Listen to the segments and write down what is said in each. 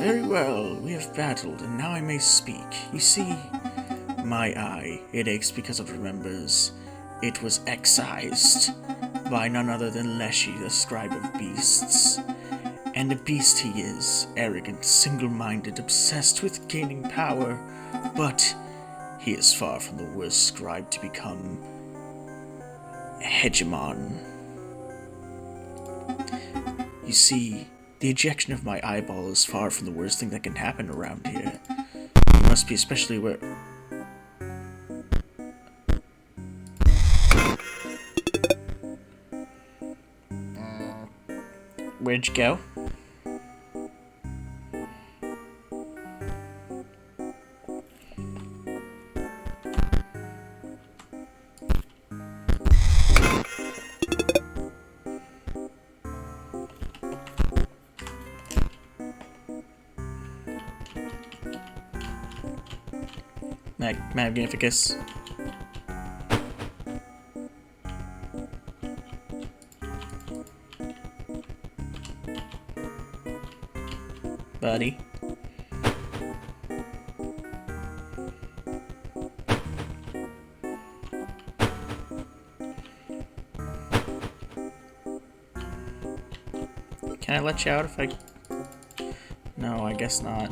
Very well, we have battled, and now I may speak. You see, my eye, it aches because it remembers. It was excised by none other than Leshy, the scribe of beasts. And a beast he is, arrogant, single-minded, obsessed with gaining power, but he is far from the worst scribe to become hegemon. You see, the ejection of my eyeball is far from the worst thing that can happen around here. You must be especially aware. Where'd you go? Magnificus. Buddy. Can I let you out if I... No, I guess not.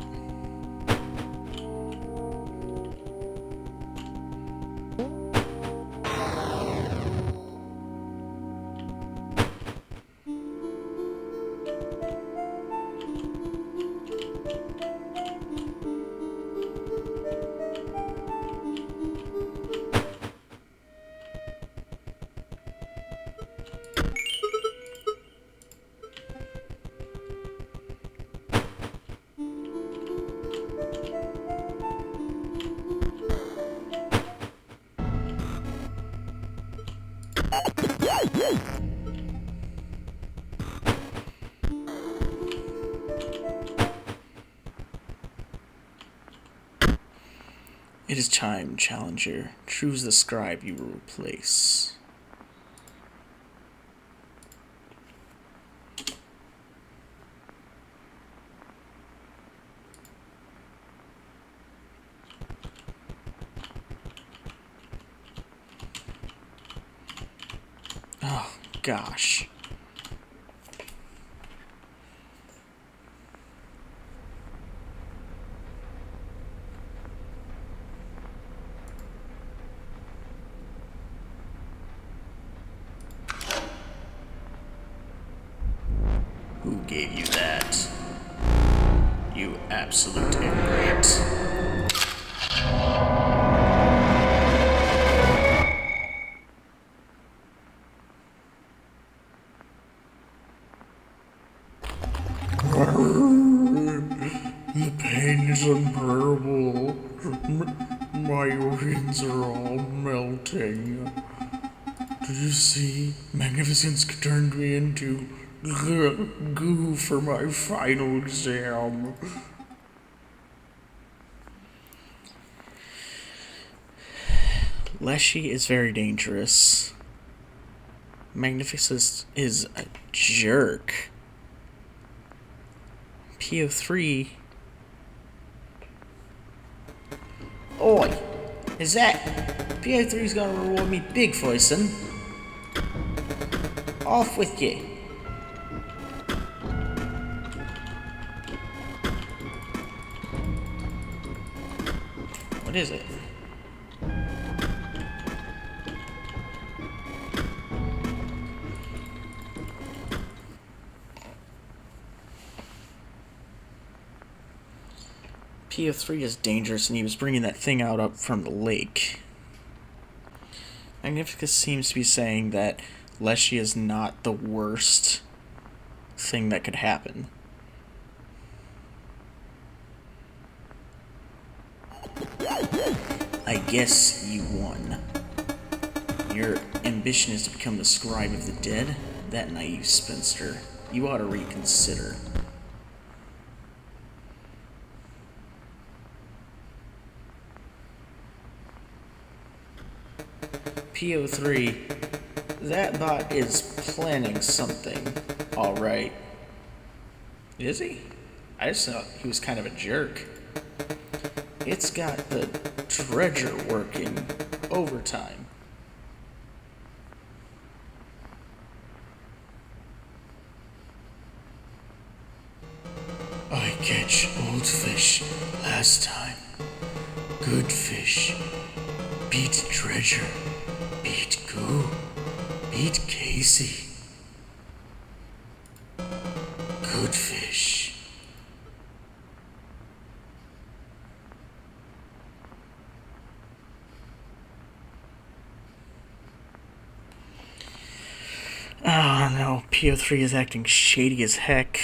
It is time, Challenger. Choose the scribe you will replace. Oh, gosh. Who gave you that? You absolute ingrate. The pain is unbearable. My organs are all melting. Did you see? Magnificence turned me into goo for my final exam. Leshy is very dangerous. Magnificence is a jerk. PO3. Oi! Is that... PO3's gonna reward me big for it, son. Off with you. What is it? PO3 is dangerous, and he was bringing that thing out up from the lake. Magnificus seems to be saying that Leshy is not the worst thing that could happen. I guess you won. Your ambition is to become the scribe of the dead? That naive spinster. You ought to reconsider. PO3, that bot is planning something, alright. Is he? I just thought he was kind of a jerk. It's got the dredger working overtime. I catch old fish last time. Good fish. Beat dredger. Beat goo. Beat Casey. Good fish. Oh no, PO3 is acting shady as heck.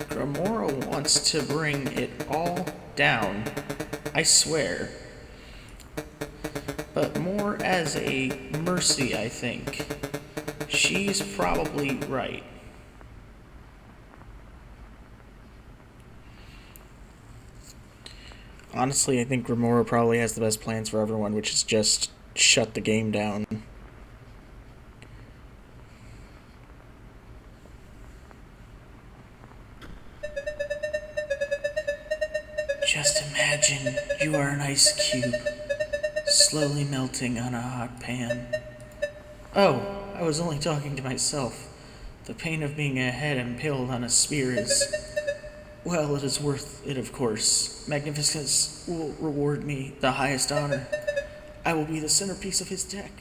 Gramora wants to bring it all down, I swear. But more as a mercy, I think. She's probably right. Honestly, I think Gramora probably has the best plans for everyone, which is just shut the game down. Just imagine you are an ice cube, slowly melting on a hot pan. Oh, I was only talking to myself. The pain of being a head impaled on a spear is... well, it is worth it, of course. Magnificence will reward me the highest honor. I will be the centerpiece of his deck.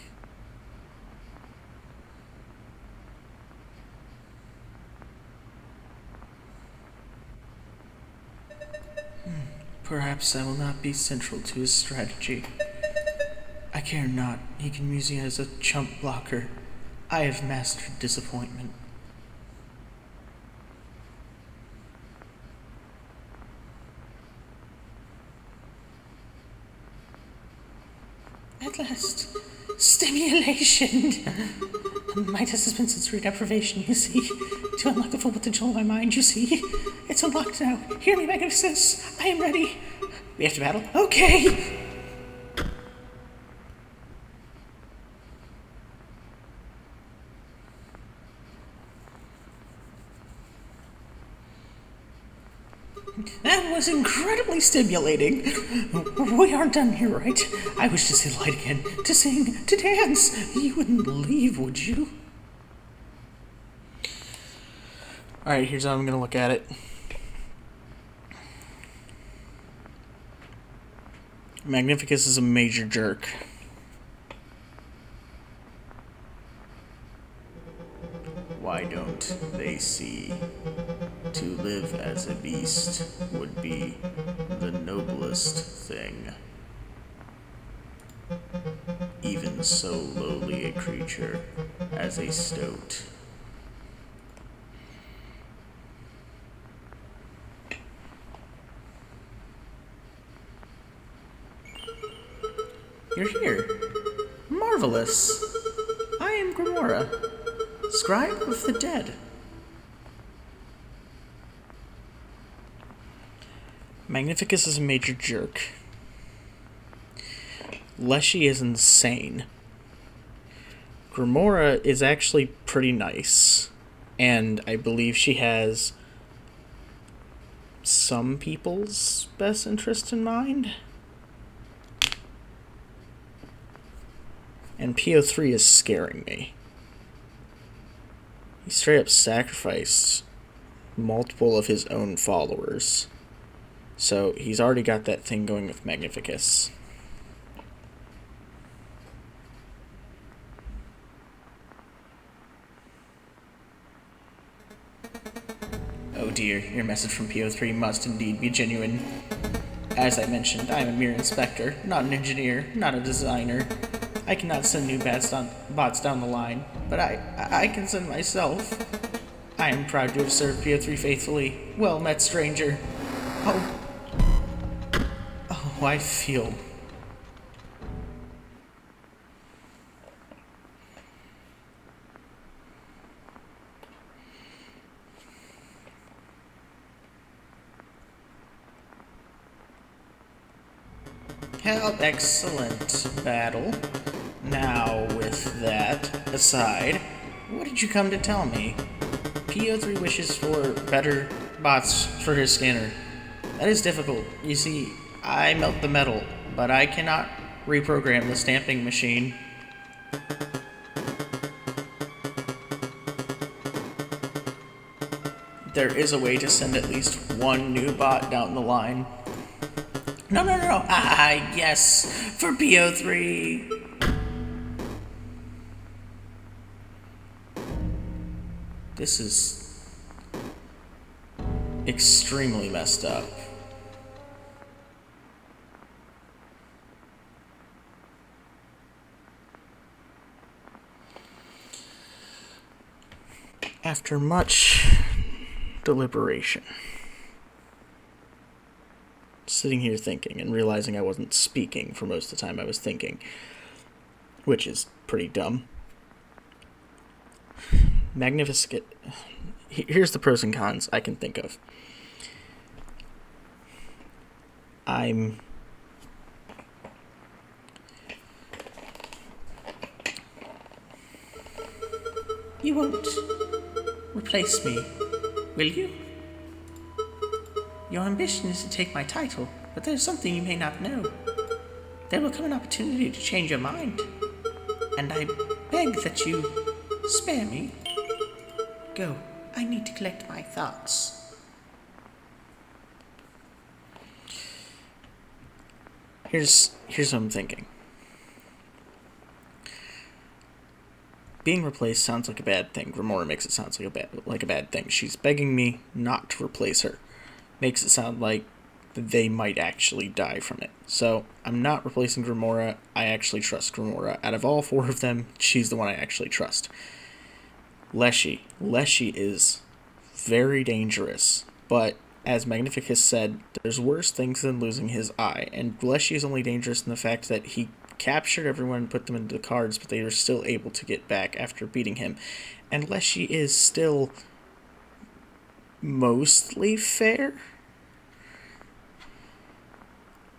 Perhaps I will not be central to his strategy. I care not. He can use me as a chump blocker. I have mastered disappointment. At last, stimulation! My test has been sensory deprivation, you see. To unlock the full potential of my mind, you see. It's unlocked now. Hear me, Magnificence. I am ready. We have to battle? Okay! That was incredibly stimulating. We aren't done here, right? I wish to see light again, to sing, to dance. You wouldn't leave, would you? Alright, here's how I'm gonna look at it. Magnificus is a major jerk. Why don't they see? To live as a beast would be the noblest thing. Even so lowly a creature as a stoat. You're here. Marvelous. I am Gramora, scribe of the dead. Magnificus is a major jerk. Leshy is insane. Gramora is actually pretty nice. And I believe she has some people's best interest in mind. And PO3 is scaring me. He straight up sacrificed multiple of his own followers. So he's already got that thing going with Magnificus. Oh dear, your message from PO3 must indeed be genuine. As I mentioned, I am a mere inspector, not an engineer, not a designer. I cannot send new bots down the line, but I can send myself. I am proud to have served PO3 faithfully. Well met, stranger. Oh, I feel... How excellent battle. Now, with that aside, What did you come to tell me? PO3 wishes for better bots for his scanner. That is difficult. You see, I melt the metal, but I cannot reprogram the stamping machine. There is a way to send at least one new bot down the line. No. Yes, for PO3. This is extremely messed up. After much deliberation, sitting here thinking and realizing I wasn't speaking for most of the time I was thinking, which is pretty dumb. Magnificent. Here's the pros and cons I can think of. You won't replace me, will you? Your ambition is to take my title, but there's something you may not know. There will come an opportunity to change your mind, and I beg that you spare me. Go. I need to collect my thoughts. Here's what I'm thinking. Being replaced sounds like a bad thing. Remora makes it sound like a bad thing. She's begging me not to replace her. Makes it sound like they might actually die from it. So I'm not replacing Remora. I actually trust Remora. Out of all four of them, she's the one I actually trust. Leshy is very dangerous, but as Magnificus said, there's worse things than losing his eye, and Leshy is only dangerous in the fact that he captured everyone and put them into the cards, but they were still able to get back after beating him. And Leshy is still mostly fair,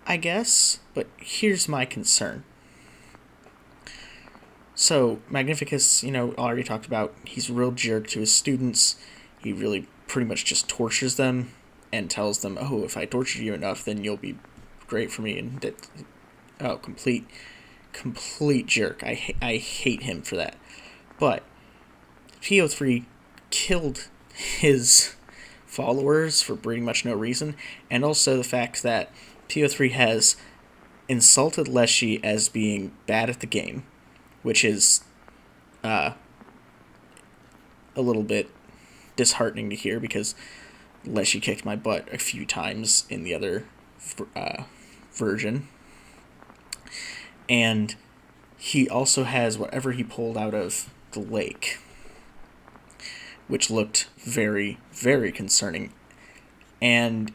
I guess, but here's my concern. So, Magnificus, already talked about, he's a real jerk to his students. He really pretty much just tortures them and tells them, oh, if I torture you enough, then you'll be great for me. And complete jerk. I hate him for that. But PO3 killed his followers for pretty much no reason, and also the fact that PO3 has insulted Leshy as being bad at the game, which is a little bit disheartening to hear because Leshy kicked my butt a few times in the other version. And he also has whatever he pulled out of the lake, which looked very, very concerning. And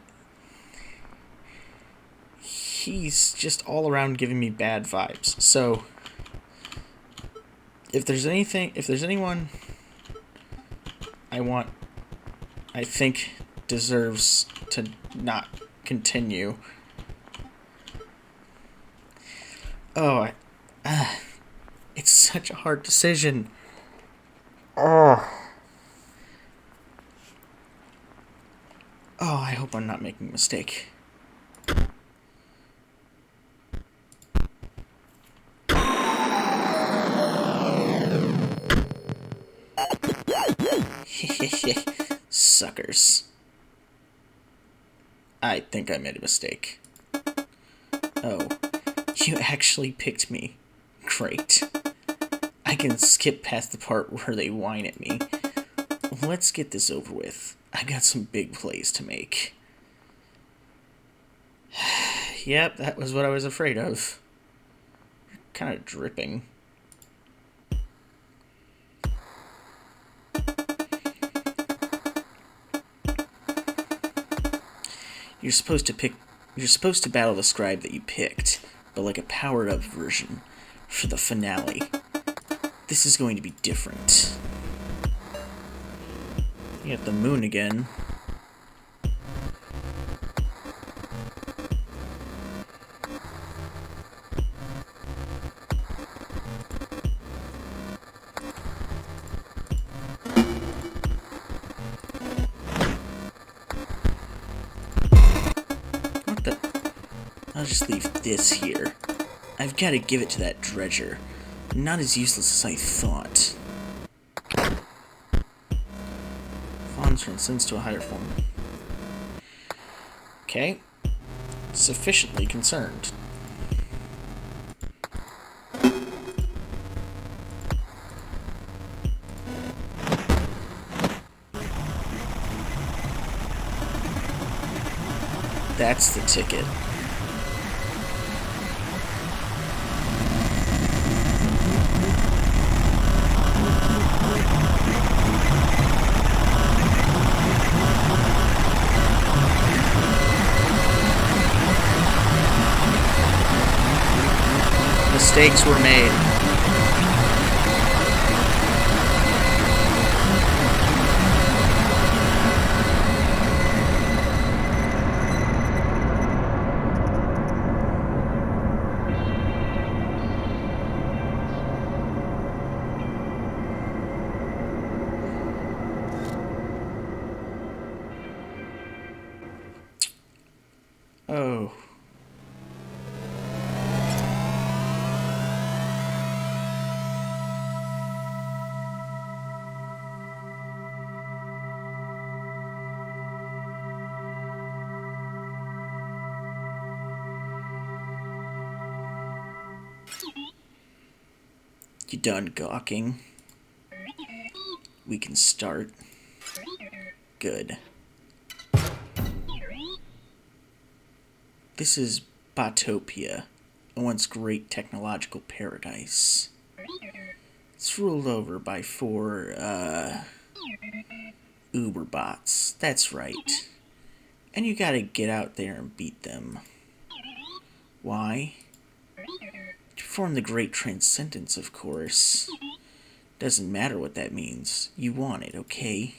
he's just all around giving me bad vibes. So if there's anyone I think deserves to not continue. It's such a hard decision. I hope I'm not making a mistake. Suckers. I think I made a mistake. Oh, you actually picked me. Great. I can skip past the part where they whine at me. Let's get this over with. I got some big plays to make. Yep, that was what I was afraid of. You're kind of dripping. You're supposed to battle the scribe that you picked, but like a powered-up version for the finale. This is going to be different. You got the moon again. I'll just leave this here. I've got to give it to that dredger. Not as useless as I thought. Fawn transcends to a higher form. Okay. Sufficiently concerned. That's the ticket. Mistakes were made. Oh. You done gawking? We can start. Good. This is Botopia, a once great technological paradise. It's ruled over by 4, Uberbots. That's right. And you gotta get out there and beat them. Why? To perform the great transcendence, of course. Doesn't matter what that means. You want it, okay?